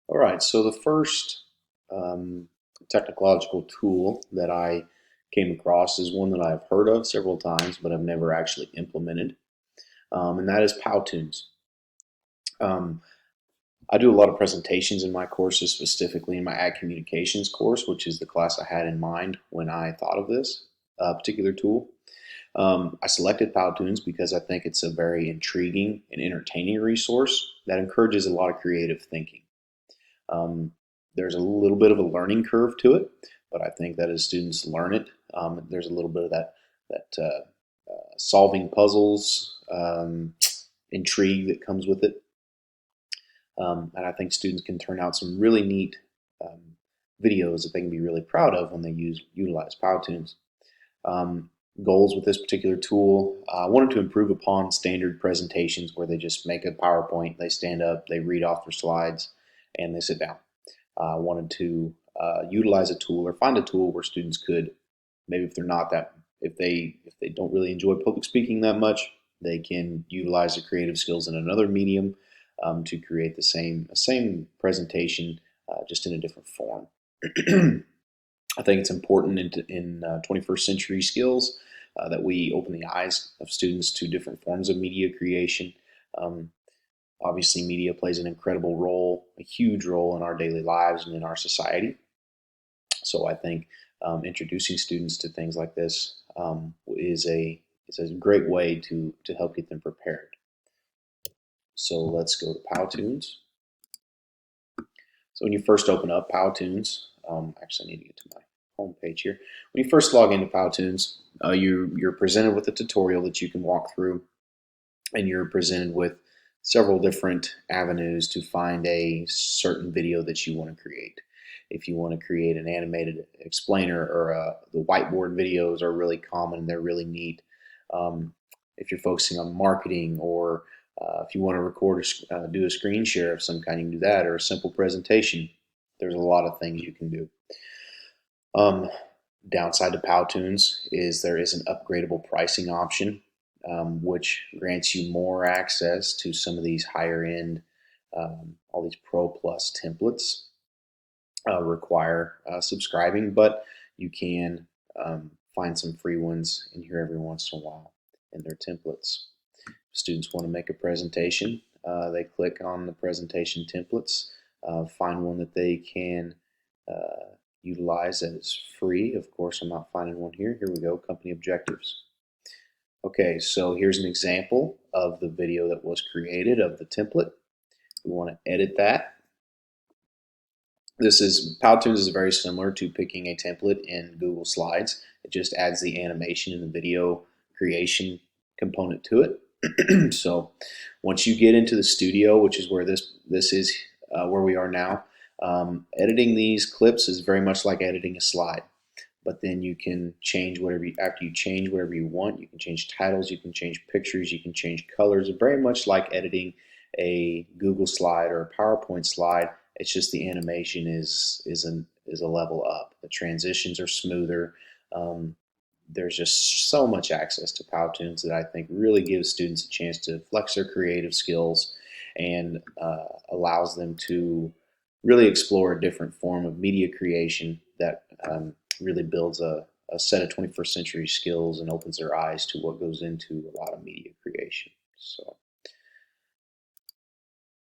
All right, so the first technological tool that I came across is one that I've heard of several times, but I've never actually implemented, and that is Powtoons. Um, I do a lot of presentations in my courses, specifically in my Ag Communications course, which is the class I had in mind when I thought of this particular tool. I selected Powtoons because I think it's a very intriguing and entertaining resource that encourages a lot of creative thinking. Um, there's a little bit of a learning curve to it, but I think that as students learn it, there's a little bit of that solving puzzles, intrigue that comes with it, and I think students can turn out some really neat um, videos that they can be really proud of when they utilize Powtoons. Um, Goals with this particular tool. I wanted to improve upon standard presentations where they just make a PowerPoint, they stand up, they read off their slides, and they sit down. I wanted to utilize a tool or find a tool where students could, maybe if they're not that, if they don't really enjoy public speaking that much, they can utilize the creative skills in another medium to create the same presentation, just in a different form. I think it's important in 21st century skills that we open the eyes of students to different forms of media creation. Um, Obviously, media plays an incredible role, a huge role in our daily lives and in our society. So I think introducing students to things like this is a great way to help get them prepared. So let's go to Powtoons. So when you first open up Powtoons, actually I need to get to my home page here. When you first log into Powtoons, you're presented with a tutorial that you can walk through, and you're presented with several different avenues to find a certain video that you want to create. If you want to create an animated explainer, or the whiteboard videos are really common and they're really neat. Um, if you're focusing on marketing, or if you want to do a screen share of some kind, you can do that, or a simple presentation. There's a lot of things you can do. Um, Downside to Powtoons is there is an upgradable pricing option, which grants you more access to some of these higher end, all these Pro Plus templates require subscribing, but you can find some free ones in here every once in a while in their templates. Students want to make a presentation, they click on the presentation templates, find one that they can utilize that is free. Of course, I'm not finding one here. Here we go, company objectives. Okay, so here's an example of the video that was created of the template. We want to edit that. Powtoons is very similar to picking a template in Google Slides. It just adds the animation and the video creation component to it. So once you get into the studio, which is where this is where we are now, editing these clips is very much like editing a slide. But then you can change after you change whatever you want. You can change titles, you can change pictures, you can change colors. Very much like editing a Google slide or a PowerPoint slide. It's just the animation is a level up. The transitions are smoother. Um, there's just so much access to Powtoons that I think really gives students a chance to flex their creative skills, and allows them to really explore a different form of media creation that really builds a set of 21st century skills and opens their eyes to what goes into a lot of media creation. So